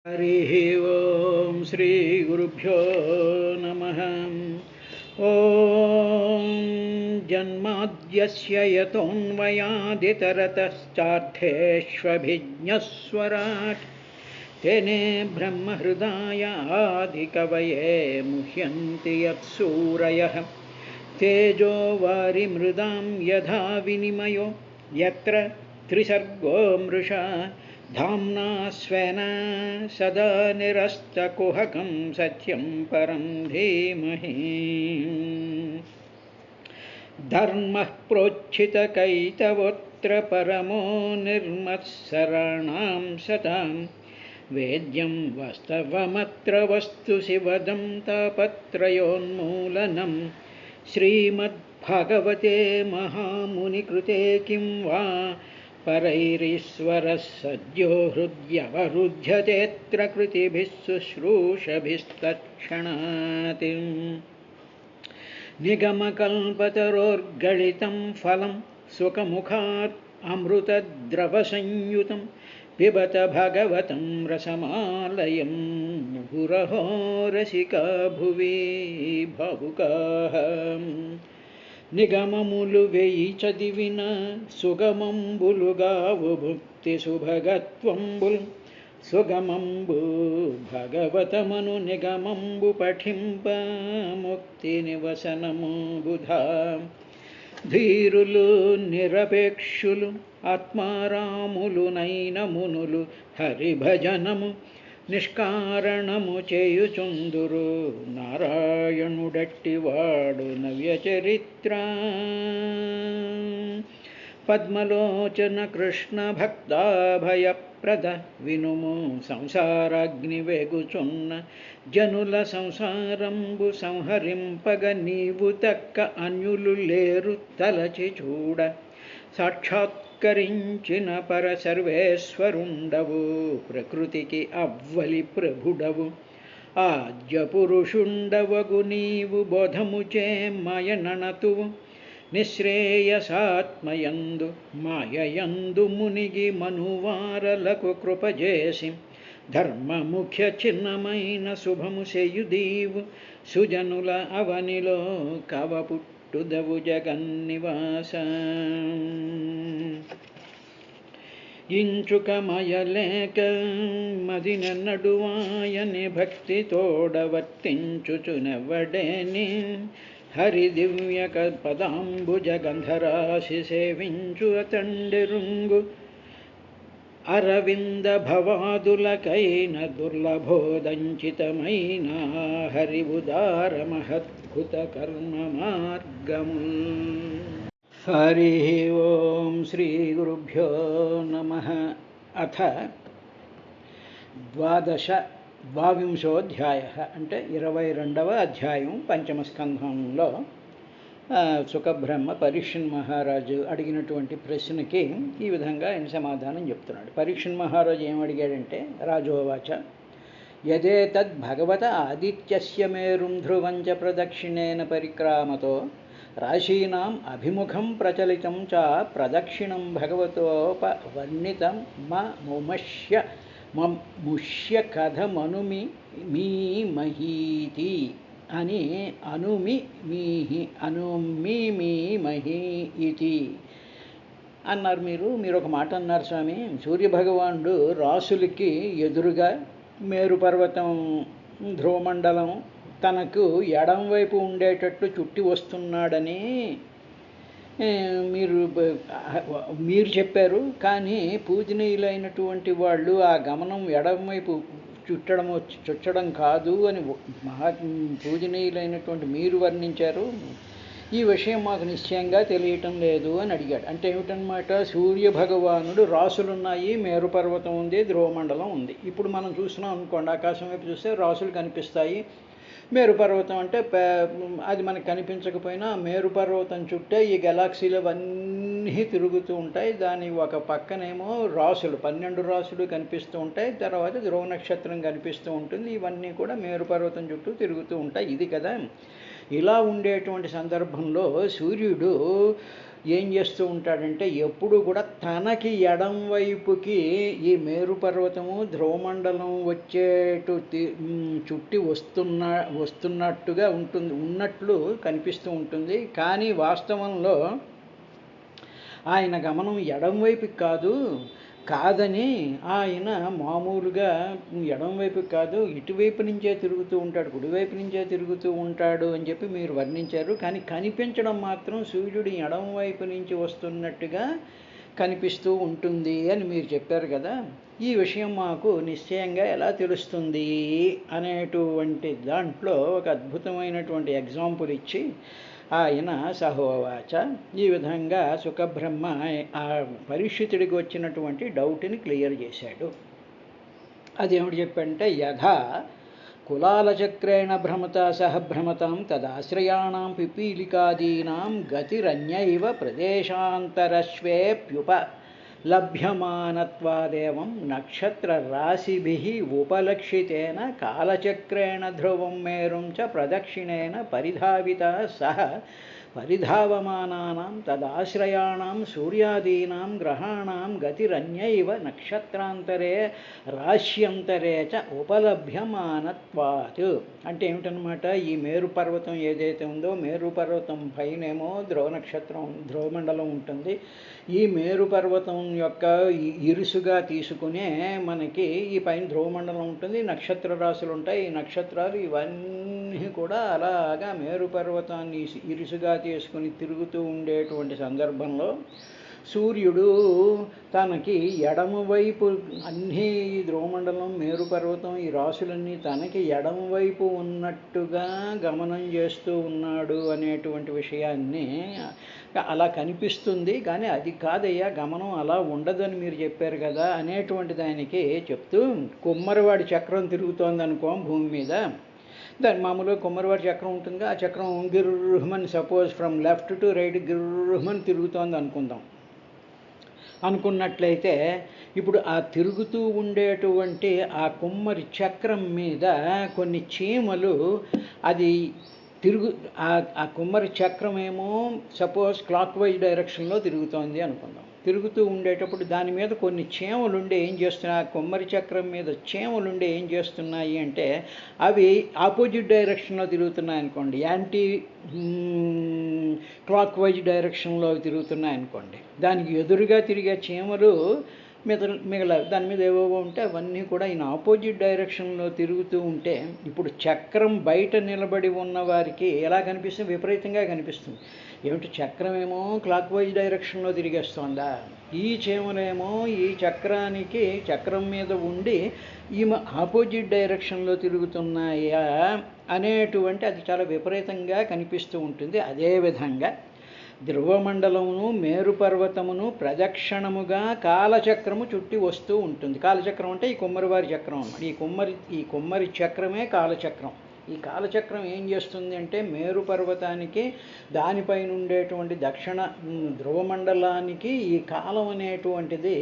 हरिः ओं श्रीगुरुभ्यो नमः। ॐ जन्माद्यस्य यतोऽन्वयादितरतश्चार्थेष्वभिज्ञस्वराट् तेने ब्रह्महृदाय आदिकवये मुह्यन्ति यत्सूरयः तेजो वारिमृदां यथा विनिमयो यत्र त्रिसर्गो मृषा धाम्ना स्वेन सदा निरस्तकुहकं सत्यं परं धीमहि। धर्मः प्रोज्झितकैतवोऽत्र परमो निर्मत्सराणां सतां वेद्यं वास्तवमत्र वस्तु शिवदं तापत्रयोन्मूलनं श्रीमद्भागवते महामुनिकृते किं वा परैरीश्वरः सद्यो हृद्यवरुध्यतेऽत्र कृतिभिः शुश्रूषभिस्तत्क्षणात् निगमकल्पतरोर्गलितं फलं सुखमुखात् अमृतद्रवसंयुतं पिबत भगवतं रसमालयं मुहुरहो रसिका भुवि भावुकाः। నిగమములు వేయి చదివిన సుగమంబులుగావు భుక్తి సుభగత్వంబుల్ సుగమంబు భగవతమను నిగమంబు పఠింప ముక్తి నివసనము బుధా. ధీరులు నిరపేక్షులు ఆత్మారాములు నైన మునులు హరిభజనము నిష్కారణము చేయుచుందురు నారాయణుడట్టివాడు నవ్య చరిత్ర. పద్మలోచన కృష్ణ భక్తాభయప్రద వినుము సంసారాగ్ని వెగుచున్న జనుల సంసారంబు సంహరింపగ నీవు తక్క అన్యులు లేరు తలచి చూడ. సాక్షాత్కరించిన పర సర్వేశ్వరుండవు ప్రకృతికి అవ్వలి ప్రభుడవు ఆద్య పురుషుండవగు నీవు బోధముచే మాయనణతువు నిశ్రేయసాత్మయందు మాయయందు మునిగి మనువారలకు కృపజేసి ధర్మముఖ్య చిన్నమైన శుభము చేయుదీవు సుజనుల అవనిలో కవపుట్టుదవు జగన్నివాస. ఇంచుకమయలేక మదిన నడువాయని భక్తి తోడవర్తించుచునెవ్వడేని హరి దివ్య పదాంబుజ గంధరాశి సేవించు అతండెరుంగు అరవింద భవాదులకైన దుర్లభోదంచితమైన హరి ఉదార మహద్భుత కర్మ మార్గము. హరి ఓం శ్రీ గురుభ్యో నమః. అథ ద్వావింశోధ్యాయః అంటే 22వ అధ్యాయం పంచమ స్కంధంలో సుఖబ్రహ్మ పరీక్షణ్ మహారాజు అడిగినటువంటి ప్రశ్నకి ఈ విధంగా ఆయన సమాధానం చెప్తున్నాడు. పరీక్షణ్ మహారాజు ఏమడిగాడంటే రాజోవాచ యదేతద్ భగవత ఆదిత్యస్య మేరుం ధ్రువంచ ప్రదక్షిణేన పరిక్రామతో రాశీనాం అభిముఖం ప్రచలితం చ ప్రదక్షిణం భగవతోపవర్ణితం ముష్య కథమనుమి మీమహీతి అని అనుమీమహి ఇది అన్నారు. మీరు ఒక మాట అన్నారు స్వామి. సూర్యభగవానుడు రాసులకి ఎదురుగా మేరు పర్వతం ధ్రువమండలం తనకు ఎడంవైపు ఉండేటట్టు చుట్టి వస్తున్నాడని మీరు చెప్పారు. కానీ పూజనీయులైనటువంటి వాళ్ళు ఆ గమనం ఎడంవైపు చుట్టడం కాదు అని పూజనీయులైనటువంటి మీరు వర్ణించారు. ఈ విషయం మాకు నిశ్చయంగా తెలియటం లేదు అని అడిగాడు. అంటే ఏమిటనమాట, సూర్యభగవానుడు రాసులున్నాయి, మేరు పర్వతం ఉంది, ధ్రువమండలం ఉంది. ఇప్పుడు మనం చూస్తున్నాం అనుకోండి, ఆకాశం వైపు చూస్తే రాసులు కనిపిస్తాయి. మేరు పర్వతం అంటే అది మనకు కనిపించకపోయినా మేరు పర్వతం చుట్టే ఈ గెలాక్సీలు అవన్నీ తిరుగుతూ ఉంటాయి. దాని ఒక పక్కనేమో రాసులు 12 రాసులు కనిపిస్తూ ఉంటాయి. తర్వాత ధ్రువ నక్షత్రం కనిపిస్తూ ఉంటుంది. ఇవన్నీ కూడా మేరు పర్వతం చుట్టూ తిరుగుతూ ఉంటాయి. ఇది కదా. ఇలా ఉండేటువంటి సందర్భంలో సూర్యుడు ఏం చేస్తూ ఉంటాడంటే ఎప్పుడు కూడా తనకి ఎడం వైపుకి ఈ మేరు పర్వతము ధ్రువమండలం చుట్టి వస్తున్నట్టుగా ఉన్నట్లు కనిపిస్తూ ఉంటుంది. కానీ వాస్తవంలో ఆయన గమనం ఎడం వైపుకి కాదని ఆయన మామూలుగా ఎడం వైపుకి కాదు ఇటువైపు నుంచే తిరుగుతూ ఉంటాడు, కుడివైపు నుంచే తిరుగుతూ ఉంటాడు అని చెప్పి మీరు వర్ణించారు. కానీ కనిపించడం మాత్రం సూర్యుడు ఎడం వైపు నుంచి వస్తున్నట్టుగా కనిపిస్తూ ఉంటుంది అని మీరు చెప్పారు కదా. ఈ విషయం మాకు నిశ్చయంగా ఎలా తెలుస్తుంది అనేటువంటి దాంట్లో ఒక అద్భుతమైనటువంటి ఎగ్జాంపుల్ ఇచ్చి ఆయన సహోవాచ ఈ విధంగా సుఖబ్రహ్మ ఆ పరీక్షితుడికి వచ్చినటువంటి డౌట్ని క్లియర్ చేశాడు. అదేమిటి చెప్పంటే యథా కులాలచక్రేణ భ్రమత సహ భ్రమతాం తదాశ్రయాణం పిపీలికాదీనాం గతిరన్యైవ ప్రదేశాంతరస్వేప్యుపలభ్యమానత్వాదేవం నక్షత్రరాశిభిః ఉపలక్షితేన కాలచక్రేణ ధ్రువం మేరుం చ ప్రదక్షిణేన పరిధావితः సహ పరిధావమానానాం తదాశ్రయాణం సూర్యాదీనాం గ్రహాణం గతిరన్యైవ నక్షత్రాంతరే రాశ్యంతరే చ ఉపలభ్యమానత్వాత్. అంటే ఏమిటనమాట, ఈ మేరు పర్వతం ఏదైతే ఉందో మేరు పర్వతం పైనేమో ధ్రువమండలం ఉంటుంది. ఈ మేరు పర్వతం యొక్క ఇరుసుగా తీసుకునే మనకి ఈ పైన ధ్రువమండలం ఉంటుంది, నక్షత్ర రాశులు ఉంటాయి. ఈ నక్షత్రాలు ఇవన్నీ కూడా అలాగా మేరు పర్వతాన్ని ఇరుసుగా చేసుకుని తిరుగుతూ ఉండేటువంటి సందర్భంలో సూర్యుడు తనకి ఎడమవైపు అన్నీ ఈ ధ్రువమండలం మేరు పర్వతం ఈ రాశులన్నీ తనకి ఎడమవైపు ఉన్నట్టుగా గమనం చేస్తూ ఉన్నాడు అనేటువంటి విషయాన్ని అలా కనిపిస్తుంది. కానీ అది కాదయ్యా, గమనం అలా ఉండదని మీరు చెప్పారు కదా అనేటువంటి దానికి చెప్తూ కుమ్మరివాడి చక్రం తిరుగుతోంది అనుకో భూమి మీద. దాని మామూలుగా కుమ్మరివాడి చక్రం ఉంటుంది, ఆ చక్రం గిర్రుమని suppose from left to right గిర్రుమని తిరుగుతోంది అనుకున్నట్లయితే ఇప్పుడు ఆ తిరుగుతూ ఉండేటువంటి ఆ కుమ్మరి చక్రం మీద కొన్ని చీమలు అది ఆ కుమ్మరి చక్రం ఏమో సపోజ్ క్లాక్ వైజ్ డైరెక్షన్లో తిరుగుతోంది అనుకుందాం. తిరుగుతూ ఉండేటప్పుడు దాని మీద కొన్ని చీమలుండి ఏం చేస్తున్నాయి, ఆ కుమ్మరి చక్రం మీద చీమలుండి ఏం చేస్తున్నాయి అంటే అవి ఆపోజిట్ డైరెక్షన్లో తిరుగుతున్నాయి అనుకోండి, యాంటీ క్లాక్ వైజ్ డైరెక్షన్లో తిరుగుతున్నాయి అనుకోండి. దానికి ఎదురుగా తిరిగే చీమలు దాని మీద ఏవో ఉంటే అవన్నీ కూడా ఈయన ఆపోజిట్ డైరెక్షన్లో తిరుగుతూ ఉంటే ఇప్పుడు చక్రం బయట నిలబడి ఉన్న వారికి ఎలా కనిపిస్తుంది, విపరీతంగా కనిపిస్తుంది. ఏమిటి చక్రం ఏమో క్లాక్ వైజ్ డైరెక్షన్లో తిరిగేస్తోందా, ఈ చీమలేమో ఈ చక్రం మీద ఉండి ఈమె ఆపోజిట్ డైరెక్షన్లో తిరుగుతున్నాయా అనేటువంటి అది చాలా విపరీతంగా కనిపిస్తూ ఉంటుంది. అదేవిధంగా ధ్రువమండలమును మేరు పర్వతమును ప్రదక్షిణముగా కాలచక్రము చుట్టి వస్తూ ఉంటుంది. కాలచక్రం అంటే ఈ కుమ్మరివారి చక్రం అన్నమాట. ఈ కుమ్మరి చక్రమే కాలచక్రం. ఈ కాలచక్రం ఏం చేస్తుంది అంటే మేరు పర్వతానికి దానిపైన ఉండేటువంటి దక్షిణ ధ్రువమండలానికి ఈ కాలం అనేటువంటిది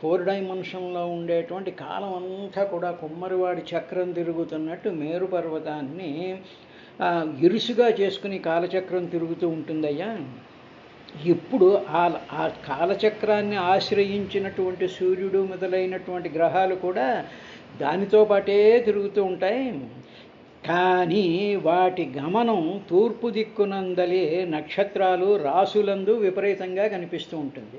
4 డైమెన్షన్లో ఉండేటువంటి కాలం అంతా కూడా కుమ్మరివాడి చక్రం తిరుగుతున్నట్టు మేరు పర్వతాన్ని ఇరుసుగా చేసుకుని కాలచక్రం తిరుగుతూ ఉంటుందయ్యా. ఇప్పుడు ఆ కాలచక్రాన్ని ఆశ్రయించినటువంటి సూర్యుడు మొదలైనటువంటి గ్రహాలు కూడా దానితో పాటే తిరుగుతూ ఉంటాయి. కానీ వాటి గమనం తూర్పు దిక్కునందలి నక్షత్రాలు రాసులందు విపరీతంగా కనిపిస్తూ ఉంటుంది.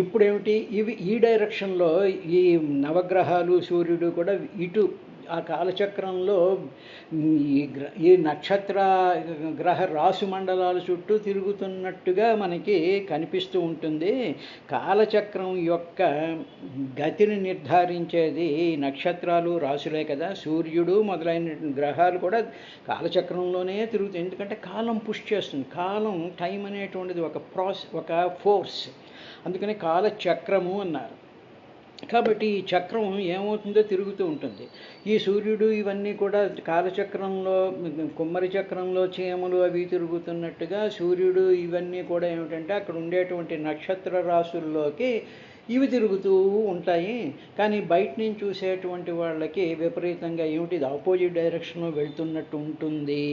ఇప్పుడేమిటి, ఇవి ఈ డైరెక్షన్లో ఈ నవగ్రహాలు సూర్యుడు కూడా ఇటు ఆ కాలచక్రంలో ఈ నక్షత్ర గ్రహ రాశి మండలాల చుట్టూ తిరుగుతున్నట్టుగా మనకి కనిపిస్తూ ఉంటుంది. కాలచక్రం యొక్క గతిని నిర్ధారించేది నక్షత్రాలు రాశులే కదా. సూర్యుడు మొదలైన గ్రహాలు కూడా కాలచక్రంలోనే తిరుగుతాయి. ఎందుకంటే కాలం పుష్ చేస్తుంది. కాలం టైం అనేటువంటిది ఒక ఫోర్స్, అందుకని కాలచక్రము అన్నారు. కాబట్టి ఈ చక్రం ఏమవుతుందో తిరుగుతూ ఉంటుంది. ఈ సూర్యుడు ఇవన్నీ కూడా కాలచక్రంలో కుమ్మరి చక్రంలో చీమలు అవి తిరుగుతున్నట్టుగా సూర్యుడు ఇవన్నీ కూడా ఏమిటంటే అక్కడ ఉండేటువంటి నక్షత్ర రాశుల్లోకి ఇవి తిరుగుతూ ఉంటాయి. కానీ బయట నుంచి చూసేటువంటి వాళ్ళకి విపరీతంగా ఏమిటి ఇది ఆపోజిట్ డైరెక్షన్లో వెళ్తున్నట్టు ఉంటుంది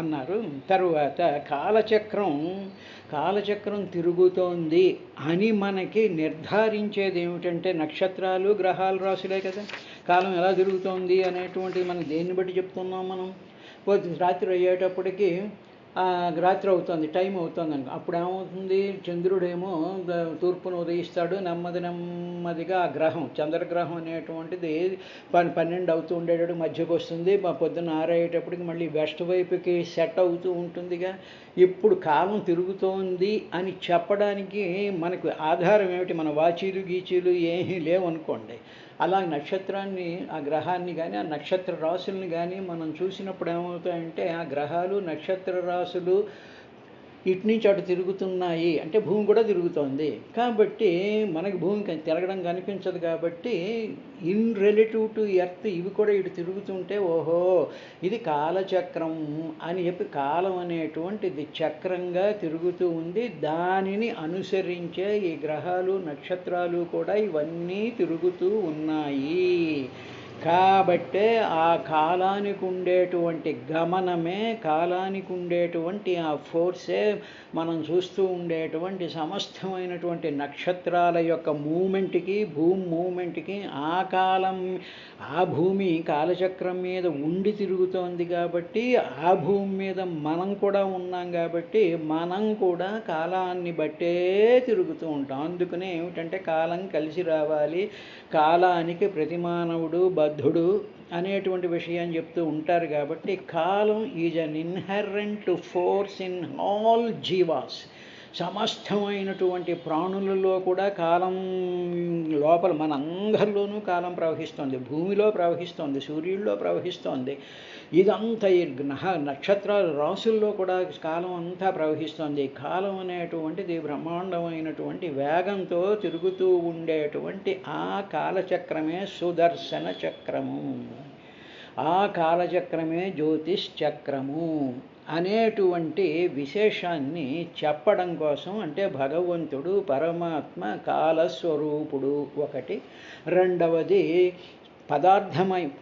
అన్నారు. తరువాత కాలచక్రం తిరుగుతోంది అని మనకి నిర్ధారించేది ఏమిటంటే నక్షత్రాలు, గ్రహాలు, రాసులే కదా. కాలం ఎలా తిరుగుతోంది అనేటువంటిది మనం దేన్ని బట్టి చెప్తున్నాం? మనం రాత్రి అయ్యేటప్పటికి రాత్రి అవుతుంది, టైం అవుతుంది అనుకో, అప్పుడు ఏమవుతుంది? చంద్రుడేమో తూర్పును ఉదయిస్తాడు, నెమ్మదిగా ఆ గ్రహం చంద్రగ్రహం అనేటువంటిది 12 అవుతూ ఉండేటప్పుడు మధ్యకు వస్తుంది, పొద్దున్న 6 అయ్యేటప్పటికి మళ్ళీ వెస్ట్ వైపుకి సెట్ అవుతూ ఉంటుందిగా. ఇప్పుడు కాలం తిరుగుతోంది అని చెప్పడానికి మనకు ఆధారం ఏమిటి? మన వాచీలు గీచీలు ఏమీ లేవనుకోండి. అలా నక్షత్రాన్ని, ఆ గ్రహాన్ని కానీ, ఆ నక్షత్ర రాశుల్ని కానీ మనం చూసినప్పుడు ఏమవుతాయంటే ఆ గ్రహాలు, నక్షత్ర రాశులు ఇటు నుంచి అటు తిరుగుతున్నాయి అంటే భూమి కూడా తిరుగుతోంది కాబట్టి మనకి భూమి తిరగడం కనిపించదు. కాబట్టి ఇన్ రిలేటివ్ టు ఎర్త్ ఇవి కూడా ఇటు తిరుగుతుంటే ఓహో ఇది కాలచక్రం అని చెప్పి, కాలం అనేటువంటిది చక్రంగా తిరుగుతూ ఉంది. దానిని అనుసరించే ఈ గ్రహాలు, నక్షత్రాలు కూడా ఇవన్నీ తిరుగుతూ ఉన్నాయి. కాబట్టే ఆ కాలానికి ఉండేటువంటి గమనమే, కాలానికి ఉండేటువంటి ఆ ఫోర్సే మనం చూస్తూ ఉండేటువంటి సమస్తమైనటువంటి నక్షత్రాల యొక్క మూమెంట్కి, భూమి మూమెంట్కి, ఆ భూమి కాలచక్రం మీద ఉండి తిరుగుతోంది కాబట్టి, ఆ భూమి మీద మనం కూడా ఉన్నాం కాబట్టి మనం కూడా కాలాన్ని బట్టే తిరుగుతూ ఉంటాం. అందుకనే ఏమిటంటే కాలం కలిసి రావాలి, కాలానికి ప్రతి మానవుడు బద్ధుడు అనేటువంటి విషయం చెప్తూ ఉంటారు. కాబట్టి కాలం is an inherent force in all జీవాస్. సమస్తమైనటువంటి ప్రాణులలో కూడా కాలం లోపల మనందరిలోనూ కాలం ప్రవహిస్తోంది, భూమిలో ప్రవహిస్తోంది, సూర్యుల్లో ప్రవహిస్తోంది. ఇదంతా ఈ నక్షత్రాల రాసుల్లో కూడా కాలం అంతా ప్రవహిస్తోంది. కాలం అనేటువంటిది బ్రహ్మాండమైనటువంటి వేగంతో తిరుగుతూ ఉండేటువంటి ఆ కాలచక్రమే సుదర్శన చక్రము, ఆ కాలచక్రమే జ్యోతిష్ చక్రము అనేటువంటి విశేషాన్ని చెప్పడం కోసం, అంటే భగవంతుడు పరమాత్మ కాలస్వరూపుడు ఒకటి. రెండవది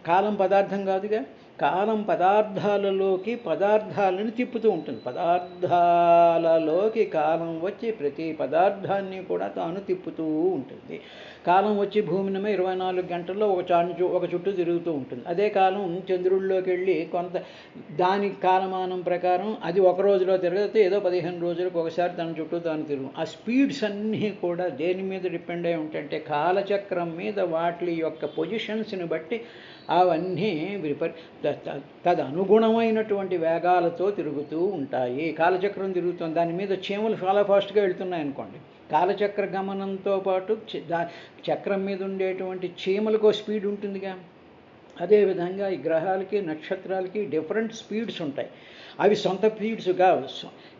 కాలం పదార్థం కాదుగా, కాలం పదార్థాలను తిప్పుతూ ఉంటుంది. పదార్థాలలోకి కాలం వచ్చి ప్రతి పదార్థాన్ని కూడా తాను తిప్పుతూ ఉంటుంది. కాలం వచ్చి భూమిని 24 గంటల్లో ఒక చుట్టూ తిరుగుతూ ఉంటుంది. అదే కాలం చంద్రుడిలోకి వెళ్ళి దాని కాలమానం ప్రకారం అది ఒక రోజులో తిరగతే, ఏదో 15 రోజులకు ఒకసారి తన చుట్టూ తాను తిరుగు. ఆ స్పీడ్స్ అన్నీ కూడా దేని మీద డిపెండ్ అయి ఉంటాయంటే కాలచక్రం మీద, వాటి యొక్క పొజిషన్స్ని బట్టి అవన్నీ తదనుగుణమైనటువంటి వేగాలతో తిరుగుతూ ఉంటాయి. కాలచక్రం తిరుగుతుంది, దాని మీద చీమలు చాలా ఫాస్ట్గా వెళ్తున్నాయి అనుకోండి. కాలచక్ర గమనంతో పాటు చక్రం మీద ఉండేటువంటి చీమలకు స్పీడ్ ఉంటుందిగా. అదేవిధంగా ఈ గ్రహాలకి, నక్షత్రాలకి డిఫరెంట్ స్పీడ్స్ ఉంటాయి. అవి సొంత స్పీడ్స్ కావు,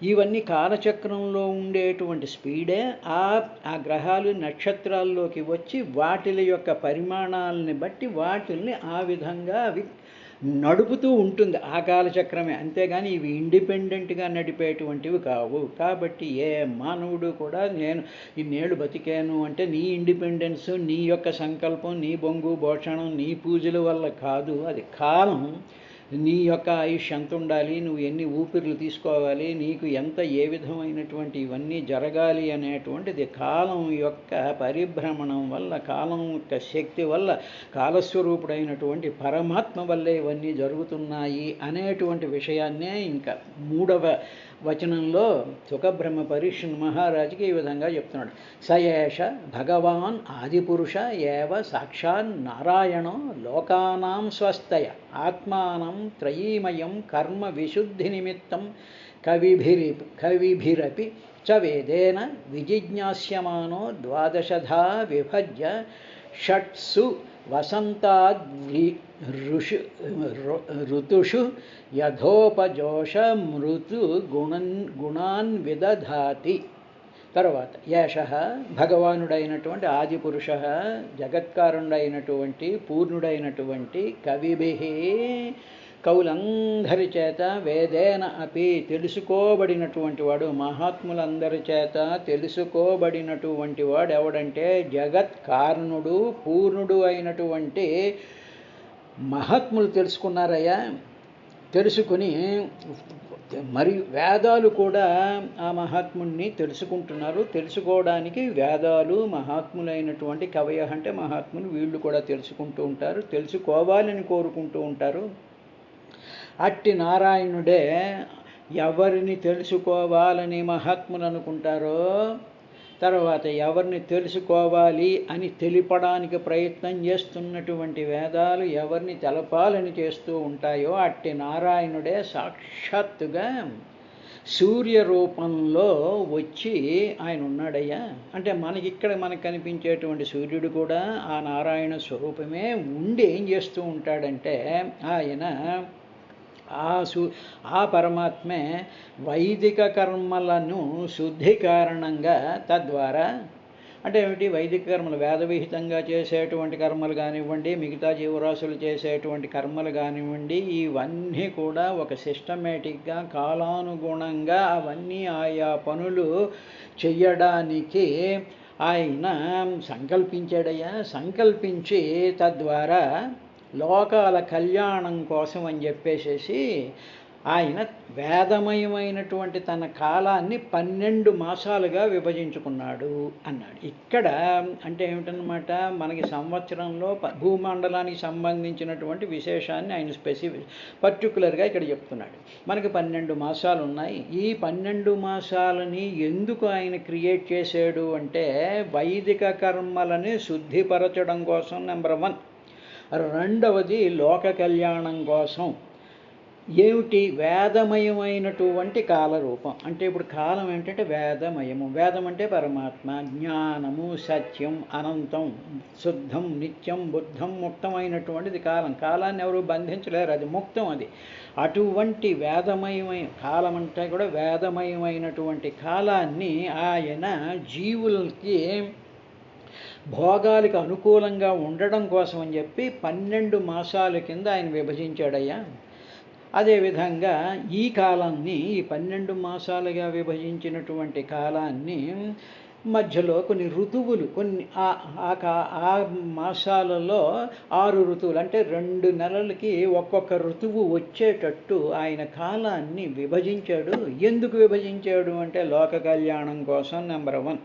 ఇవన్నీ కాలచక్రంలో ఉండేటువంటి స్పీడే ఆ గ్రహాలు, నక్షత్రాల్లోకి వచ్చి వాటి యొక్క పరిమాణాలని బట్టి వాటిల్ని ఆ విధంగా అవి నడుపుతూ ఉంటుంది ఆ కాలచక్రమే. అంతేగాని ఇవి ఇండిపెండెంట్గా నడిపేటువంటివి కావు. కాబట్టి ఏ మానవుడు కూడా నేను ఇన్నేళ్ళు బతికాను అంటే నీ ఇండిపెండెన్స్, నీ యొక్క సంకల్పం, నీ బొంగు భోషణం, నీ పూజల వల్ల కాదు. అది కాలం నీ యొక్క ఆయుష్ ఎంత ఉండాలి, నువ్వు ఎన్ని ఊపిర్లు తీసుకోవాలి, నీకు ఏ విధమైనటువంటి ఇవన్నీ జరగాలి అనేటువంటిది కాలం యొక్క పరిభ్రమణం వల్ల, కాలం యొక్క శక్తి వల్ల, కాలస్వరూపుడైనటువంటి పరమాత్మ వల్లే ఇవన్నీ జరుగుతున్నాయి అనేటువంటి విషయాన్నే ఇంకా 3వ వచనంలో సుఖబ్రహ్మ పరీక్షణ్ మహారాజుకి ఈ విధంగా చెప్తున్నాడు. సయేష భగవాన్ ఆదిపురుష ఏవ సాక్షాన్ నారాయణో లోకానాం స్వస్థయ ఆత్మానం త్రయీమయం కర్మ విశుద్ధి నిమిత్తం కవిభిరపి చ వేదేన విజిజ్ఞాస్యమానో ద్వాదశధా విభజ్య షట్సు ఋతుషు యథోపజోష మృతు గుణాన్ విదధాతి. తర్వాత ఏష భగవానుడైనటువంటి ఆదిపురుష, జగత్కారుడైనటువంటి పూర్ణుడైనటువంటి కవులందరి చేత వేదేన అపి తెలుసుకోబడినటువంటి వాడు, మహాత్ములందరి చేత తెలుసుకోబడినటువంటి వాడు ఎవడంటే జగత్ కారణుడు పూర్ణుడు అయినటువంటి మహాత్ములు తెలుసుకున్నారయ్యా. తెలుసుకుని మరియు వేదాలు కూడా ఆ మహాత్ముడిని తెలుసుకుంటున్నారు. తెలుసుకోవడానికి వేదాలు మహాత్ములైనటువంటి కవయ అంటే మహాత్ములు వీళ్ళు కూడా తెలుసుకుంటూ ఉంటారు, తెలుసుకోవాలని కోరుకుంటూ ఉంటారు. అట్టి నారాయణుడే ఎవరిని తెలుసుకోవాలని మహాత్ములు అనుకుంటారో, తర్వాత ఎవరిని తెలుసుకోవాలి అని తెలిపడానికి ప్రయత్నం చేస్తున్నటువంటి వేదాలు ఎవరిని తెలపాలని చేస్తూ ఉంటాయో అట్టి నారాయణుడే సాక్షాత్తుగా సూర్య రూపంలో వచ్చి ఆయన ఉన్నాడయ్యా. అంటే మనకు కనిపించేటువంటి సూర్యుడు కూడా ఆ నారాయణ స్వరూపమే ఉండి ఏం చేస్తూ ఉంటాడంటే ఆయన ఆ పరమాత్మే వైదిక కర్మలను శుద్ధి కారణంగా తద్వారా అంటే ఏమిటి, వైదిక కర్మలు వేదవిహితంగా చేసేటువంటి కర్మలు కానివ్వండి, మిగతా జీవరాశులు చేసేటువంటి కర్మలు కానివ్వండి, ఇవన్నీ కూడా ఒక సిస్టమేటిక్గా కాలానుగుణంగా అవన్నీ ఆయా పనులు చెయ్యడానికి ఆయన సంకల్పించాడయ్యా. సంకల్పించి తద్వారా లోకాల కళ్యాణం కోసం అని చెప్పేసేసి ఆయన వేదమయమైనటువంటి తన కాలాన్ని 12 మాసాలుగా విభజించుకున్నాడు అన్నాడు. ఇక్కడ అంటే ఏమిటన్నమాట, మనకి సంవత్సరంలో భూమండలానికి సంబంధించినటువంటి విశేషాన్ని ఆయన పర్టికులర్గా ఇక్కడ చెప్తున్నాడు. మనకి 12 మాసాలు ఉన్నాయి. ఈ 12 మాసాలని ఎందుకు ఆయన క్రియేట్ చేశాడు అంటే వైదిక కర్మలని శుద్ధిపరచడం కోసం నెంబర్ 1, రెండవది లోక కళ్యాణం కోసం. ఏమిటి, వేదమయమైనటువంటి కాలరూపం. అంటే ఇప్పుడు కాలం ఏంటంటే వేదమయము. వేదం అంటే పరమాత్మ, జ్ఞానము, సత్యం, అనంతం, శుద్ధం, నిత్యం, బుద్ధం, ముక్తమైనటువంటిది కాలం. కాలాన్ని ఎవరు బంధించలేరు, అది ముక్తం. అది అటువంటి వేదమయమైన కాలం అంటే కూడా వేదమయమైనటువంటి కాలాన్ని ఆయన జీవులకి భోగాలకు అనుకూలంగా ఉండడం కోసం అని చెప్పి 12 మాసాల కింద ఆయన విభజించాడయ్యా. అదేవిధంగా ఈ కాలాన్ని, ఈ 12 మాసాలుగా విభజించినటువంటి కాలాన్ని మధ్యలో కొన్ని ఋతువులు, కొన్ని ఆ మాసాలలో 6 ఋతువులు అంటే 2 నెలలకి ఒక్కొక్క ఋతువు వచ్చేటట్టు ఆయన కాలాన్ని విభజించాడు. ఎందుకు విభజించాడు అంటే లోక కళ్యాణం కోసం నెంబర్ 1,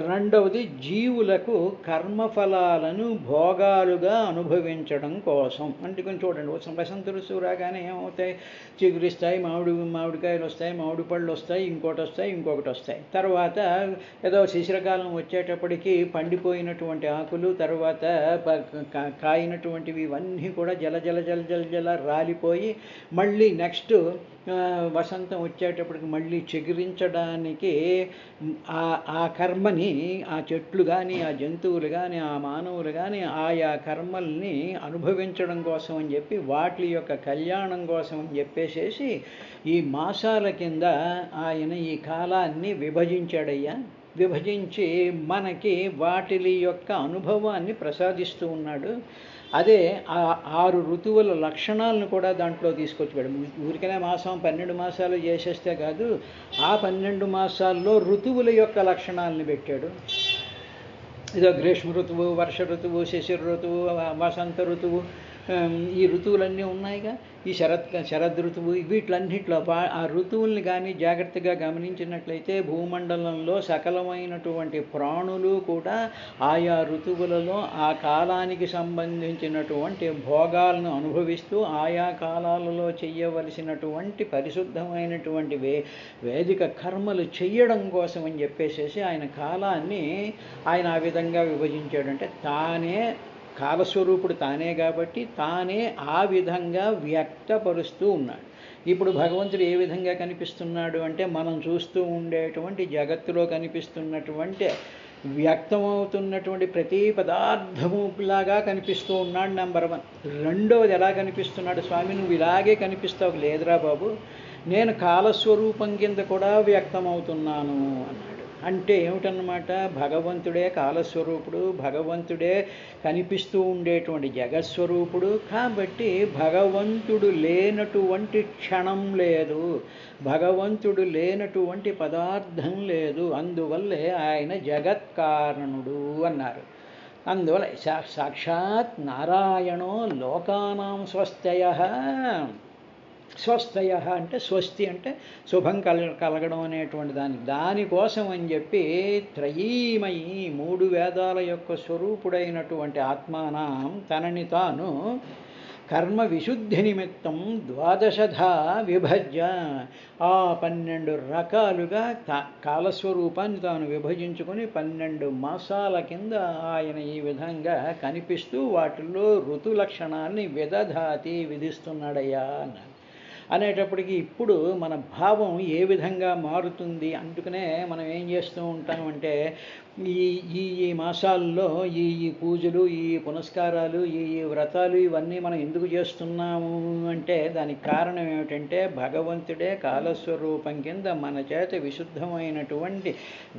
రెండవది జీవులకు కర్మఫలాలను భోగాలుగా అనుభవించడం కోసం. అంటే కొంచెం చూడండి, వసంత ఋతువు రాగానే ఏమవుతాయి, చిగురిస్తాయి, మామిడికాయలు వస్తాయి, మామిడి పళ్ళు వస్తాయి, ఇంకొకటి వస్తాయి. తర్వాత ఏదో శిశిరకాలం వచ్చేటప్పటికి పండిపోయినటువంటి ఆకులు, తర్వాత కాయినటువంటివి ఇవన్నీ కూడా జల రాలిపోయి మళ్ళీ నెక్స్ట్ వసంతం వచ్చేటప్పటికి మళ్ళీ చిగురించడానికి ఆ కర్మని ఆ చెట్లు కానీ, ఆ జంతువులు కానీ, ఆ మానవులు కానీ ఆయా కర్మల్ని అనుభవించడం కోసం అని చెప్పి వాటి యొక్క కళ్యాణం కోసం అని చెప్పేసేసి ఈ మాసాల కింద ఆయన ఈ కాలాన్ని విభజించాడయ్యా. విభజించి మనకి వాటి యొక్క అనుభవాన్ని ప్రసాదిస్తూ ఉన్నాడు. అదే ఆ 6 ఋతువుల లక్షణాలను కూడా దాంట్లో తీసుకొచ్చాడు. ఊరికనే మాసం 12 మాసాలు చేసేస్తే కాదు, ఆ 12 మాసాల్లో ఋతువుల యొక్క లక్షణాలను పెట్టాడు. ఇదో గ్రీష్మ ఋతువు, వర్ష ఋతువు, శిశిర ఋతువు, వసంత ఋతువు, ఈ ఋతువులన్నీ ఉన్నాయిగా. ఈ శరద్ ఋతువు, వీటిలన్నింటిలో ఆ ఋతువుల్ని కానీ జాగ్రత్తగా గమనించినట్లయితే భూమండలంలో సకలమైనటువంటి ప్రాణులు కూడా ఆయా ఋతువులలో ఆ కాలానికి సంబంధించినటువంటి భోగాలను అనుభవిస్తూ ఆయా కాలాలలో చెయ్యవలసినటువంటి పరిశుద్ధమైనటువంటి వేదిక కర్మలు చెయ్యడం కోసం అని చెప్పేసేసి ఆయన కాలాన్ని ఆయన ఆ విధంగా విభజించాడు. అంటే తానే కాలస్వరూపుడు తానే కాబట్టి తానే ఆ విధంగా వ్యక్తపరుస్తూ ఉన్నాడు. ఇప్పుడు భగవంతుడు ఏ విధంగా కనిపిస్తున్నాడు అంటే మనం చూస్తూ ఉండేటువంటి జగత్తులో కనిపిస్తున్నటువంటి వ్యక్తమవుతున్నటువంటి ప్రతి పదార్థములాగా కనిపిస్తూ ఉన్నాడు నెంబర్ 1. రెండవది ఎలా కనిపిస్తున్నాడు, స్వామి నువ్వు ఇలాగే కనిపిస్తావు, లేదురా బాబు నేను కాలస్వరూపం కింద కూడా వ్యక్తమవుతున్నాను అన్నాడు. అంటే ఏమిటన్నమాట, భగవంతుడే కాలస్వరూపుడు, భగవంతుడే కనిపిస్తూ ఉండేటువంటి జగత్స్వరూపుడు. కాబట్టి భగవంతుడు లేనటువంటి క్షణం లేదు, భగవంతుడు లేనటువంటి పదార్థం లేదు. అందువల్లే ఆయన జగత్కారణుడు అన్నారు. అందువల్ల సాక్షాత్ నారాయణో లోకానాం స్వస్థయః. స్వస్థయ అంటే స్వస్తి అంటే శుభం కలగడం అనేటువంటి దానికోసం అని చెప్పి త్రయీమయి 3 వేదాల యొక్క స్వరూపుడైనటువంటి ఆత్మానం తనని తాను కర్మ విశుద్ధి నిమిత్తం 12ధా విభజ్య, ఆ 12 రకాలుగా కాలస్వరూపాన్ని తాను విభజించుకొని 12 మాసాల కింద ఆయన ఈ విధంగా కనిపిస్తూ వాటిల్లో ఋతు లక్షణాన్ని విదధాతి విధిస్తున్నాడయ్యా అన్నారు. అనేటప్పటికీ ఇప్పుడు మన భావం ఏ విధంగా మారుతుంది. అందుకనే మనం ఏం చేస్తూ ఉంటామంటే ఈ మాసాల్లో ఈ పూజలు, ఈ పునస్కారాలు, ఈ వ్రతాలు ఇవన్నీ మనం ఎందుకు చేస్తున్నాము అంటే దానికి కారణం ఏమిటంటే భగవంతుడే కాలస్వరూపం కింద మన చేత విశుద్ధమైనటువంటి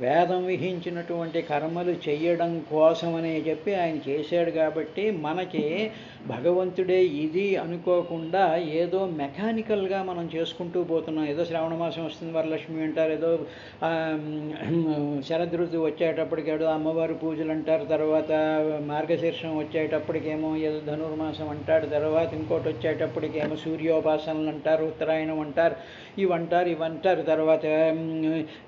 వేదం విహించినటువంటి కర్మలు చేయడం కోసమనే చెప్పి ఆయన చేశాడు. కాబట్టి మనకి భగవంతుడే ఇది అనుకోకుండా ఏదో మెకానికల్గా మనం చేసుకుంటూ పోతున్నాం. ఏదో శ్రావణ మాసం వస్తుంది వరలక్ష్మి అంటారు, ఏదో శరదృతువు వచ్చేటప్పటికి ఏదో అమ్మవారి పూజలు అంటారు, తర్వాత మార్గశీర్షం వచ్చేటప్పటికేమో ఏదో ధనుర్మాసం అంటాడు, తర్వాత ఇంకోటి వచ్చేటప్పటికేమో సూర్యోపాసనలు అంటారు, ఉత్తరాయణం అంటారు, ఇవంటారు, తర్వాత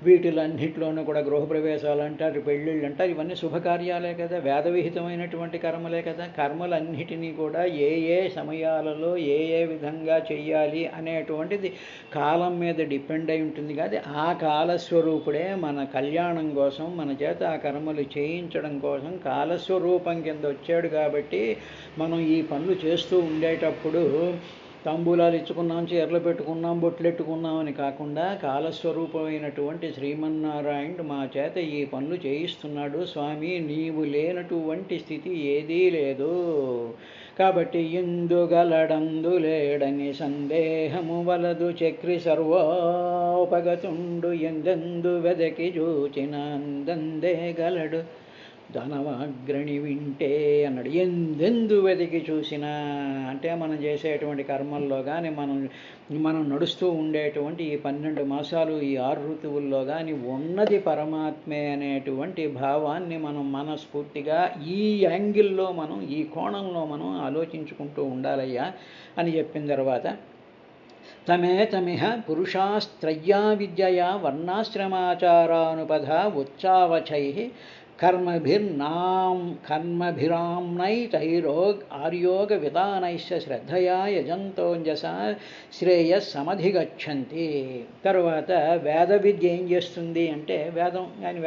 వీటిలన్నింటిలోనూ కూడా గృహప్రవేశాలు అంటారు, పెళ్ళిళ్ళు అంటారు. ఇవన్నీ శుభకార్యాలే కదా, వేదవిహితమైనటువంటి కర్మలే కదా. కర్మలన్నిటినీ కూడా ఏ సమయాలలో ఏ విధంగా చెయ్యాలి అనేటువంటిది కాలం మీద డిపెండ్ అయి ఉంటుంది. కాదు, ఆ కాలస్వరూపుడే మన కళ్యాణం కోసం మన చేత ఆ కర్మలు చేయించడం కోసం కాలస్వరూపం కింద వచ్చాడు. కాబట్టి మనం ఈ పనులు చేస్తూ ఉండేటప్పుడు తాంబూలాలు ఇచ్చుకున్నాం, చీరలు పెట్టుకున్నాం, బొట్లెట్టుకున్నాం అని కాకుండా కాలస్వరూపమైనటువంటి శ్రీమన్నారాయణుడు మా చేత ఈ పనులు చేయిస్తున్నాడు. స్వామి, నీవు లేనటువంటి స్థితి ఏదీ లేదు. కాబట్టి ఇందుగలడందు లేడని సందేహము వలదు, చక్రి సర్వోపగతుండు ఎందెందు వెదకి చూచిన అందందే గలడు ధనవాగ్రణి వింటే అన్నాడు. ఎందెందు వెతికి చూసినా అంటే మనం చేసేటువంటి కర్మల్లో కానీ మనం నడుస్తూ ఉండేటువంటి ఈ 12 మాసాలు, ఈ 6 ఋతువుల్లో కానీ ఉన్నది పరమాత్మే అనేటువంటి భావాన్ని మనం మనస్ఫూర్తిగా ఈ యాంగిల్లో మనం, ఈ కోణంలో మనం ఆలోచించుకుంటూ ఉండాలయ్యా అని చెప్పిన తర్వాత తమిహ పురుషాస్త్రయ్యా విద్యయా వర్ణాశ్రమాచారానుపధ ఉచ్చావచై ఆర్యోగ విధానైశ్చ శ్రద్ధయా యజంతోంజస శ్రేయస్సమధిగచ్చంతి. తర్వాత వేద విద్య ఏం చేస్తుంది అంటే వేదం కానీ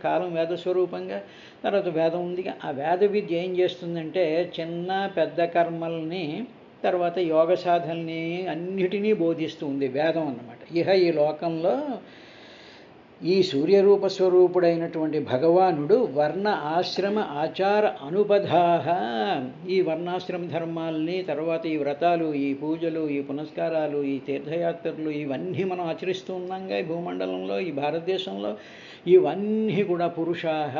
కాలం వేదస్వరూపంగా తర్వాత వేదం ఉందిగా. ఆ వేద విద్య ఏం చేస్తుందంటే చిన్న పెద్ద కర్మల్ని తర్వాత యోగ సాధనని అన్నిటినీ బోధిస్తుంది వేదం అన్నమాట. ఈ లోకంలో ఈ సూర్యరూప స్వరూపుడైనటువంటి భగవానుడు వర్ణ ఆశ్రమ ఆచార అనుపధాః, ఈ వర్ణాశ్రమ ధర్మాల్ని, తర్వాత ఈ వ్రతాలు, ఈ పూజలు, ఈ పునస్కారాలు, ఈ తీర్థయాత్రలు ఇవన్నీ మనం ఆచరిస్తూ ఉన్నాంగా ఈ భూమండలంలో, ఈ భారతదేశంలో. ఇవన్నీ కూడా పురుషాః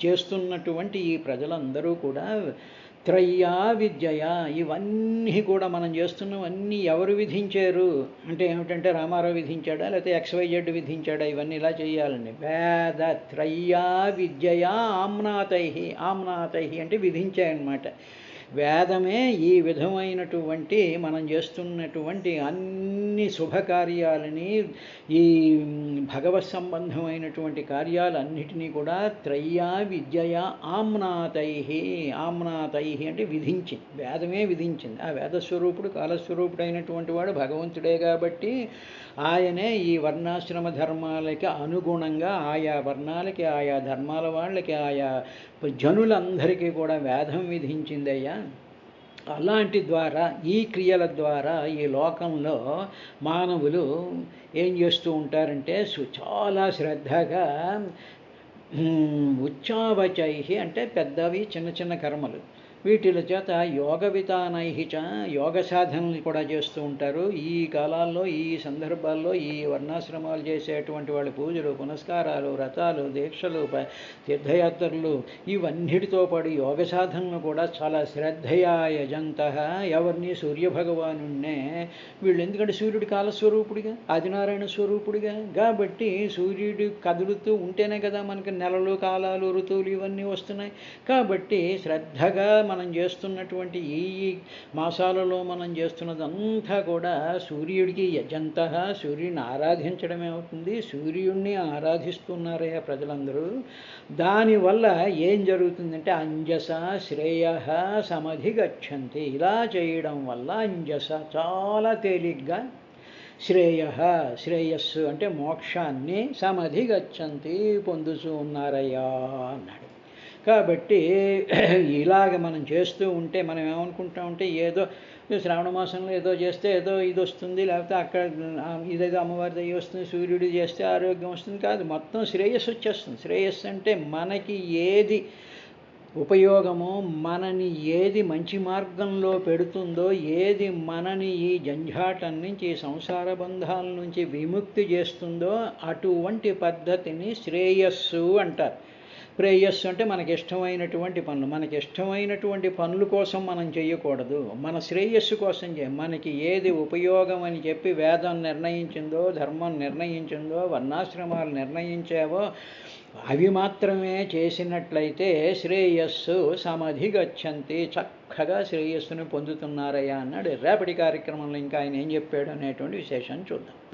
చేస్తున్నటువంటి ఈ ప్రజలందరూ కూడా త్రయ్యా విద్యయా, ఇవన్నీ కూడా మనం చేస్తున్నవన్నీ ఎవరు విధించారు అంటే ఏమిటంటే రామారావు విధించాడా లేకపోతే XYZ విధించాడా ఇవన్నీ ఇలా చేయాలండి. వేద త్రయ్యా విద్యయా ఆమ్నాతై అంటే విధించాయన్నమాట. వేదమే ఈ విధమైనటువంటి మనం చేస్తున్నటువంటి అన్ని శుభకార్యాలని, ఈ భగవత్ సంబంధమైనటువంటి కార్యాలన్నిటినీ కూడా త్రయ్యా విద్యయా ఆమ్నాతై అంటే విధించింది, వేదమే విధించింది. ఆ వేదస్వరూపుడు కాలస్వరూపుడైనటువంటి వాడు భగవంతుడే. కాబట్టి ఆయనే ఈ వర్ణాశ్రమ ధర్మాలకి అనుగుణంగా ఆయా వర్ణాలకి, ఆయా ధర్మాల వాళ్ళకి, ఆయా జనులందరికీ కూడా వేదం విధించిందయ్యా. అలాంటి ద్వారా ఈ క్రియల ద్వారా ఈ లోకంలో మానవులు ఏం చేస్తూ ఉంటారంటే చాలా శ్రద్ధగా ఉచ్చావచై అంటే పెద్దవి చిన్న చిన్న కర్మలు, వీటిల చేత యోగ వితానైహిచ యోగ సాధనలు కూడా చేస్తూ ఉంటారు. ఈ కాలాల్లో ఈ సందర్భాల్లో ఈ వర్ణాశ్రమాలు చేసేటువంటి వాళ్ళ పూజలు పునస్కారాలు వ్రతాలు దీక్షలు తీర్థయాత్రలు ఇవన్నిటితో పాటు యోగ సాధనలు కూడా చాలా శ్రద్ధయా యజంత ఎవరిని సూర్యభగవానున్నే వీళ్ళు. ఎందుకంటే సూర్యుడి కాలస్వరూపుడిగా ఆదినారాయణ స్వరూపుడిగా కాబట్టి సూర్యుడు కదులుతూ ఉంటేనే కదా మనకి నెలలు కాలాలు ఋతువులు ఇవన్నీ వస్తున్నాయి. కాబట్టి శ్రద్ధగా మనం చేస్తున్నటువంటి ఈ మాసాలలో మనం చేస్తున్నదంతా కూడా సూర్యుడికి యజంత సూర్యుడిని ఆరాధించడమే అవుతుంది. సూర్యుడిని ఆరాధిస్తున్నారయ్యా ప్రజలందరూ. దానివల్ల ఏం జరుగుతుందంటే అంజస శ్రేయ సమధిగచ్చంతి. ఇలా చేయడం వల్ల అంజస చాలా తేలిగ్గా శ్రేయస్సు అంటే మోక్షాన్ని సమధిగచ్చంతి పొందుతూ ఉన్నారయ్యా అన్నాడు. కాబట్టి ఇలాగ మనం చేస్తూ ఉంటే మనం ఏమనుకుంటామంటే ఏదో శ్రావణ మాసంలో ఏదో చేస్తే ఏదో ఇది వస్తుంది, లేకపోతే అక్కడ ఇదేదో అమ్మవారి దయ వస్తుంది, సూర్యుడు చేస్తే ఆరోగ్యం వస్తుంది కాదు, మొత్తం శ్రేయస్సు వచ్చేస్తుంది. శ్రేయస్సు అంటే మనకి ఏది ఉపయోగమో, మనని ఏది మంచి మార్గంలో పెడుతుందో, ఏది మనని ఈ జంఝాటం నుంచి సంసార బంధాల నుంచి విముక్తి చేస్తుందో అటువంటి పద్ధతిని శ్రేయస్సు అంటారు. ప్రేయస్సు అంటే మనకి ఇష్టమైనటువంటి పనులు. మనకి ఇష్టమైనటువంటి పనుల కోసం మనం చేయకూడదు, మన శ్రేయస్సు కోసం మనకి ఏది ఉపయోగం అని చెప్పి వేదం నిర్ణయించిందో, ధర్మం నిర్ణయించిందో, వర్ణాశ్రమాలు నిర్ణయించావో అవి మాత్రమే చేసినట్లయితే శ్రేయస్సు సమధిగచ్చంతి చక్కగా శ్రేయస్సును పొందుతున్నారయ్యా అన్నాడు. రేపటి కార్యక్రమంలో ఇంకా ఆయన ఏం చెప్పాడు అనేటువంటి విశేషాన్ని చూద్దాం.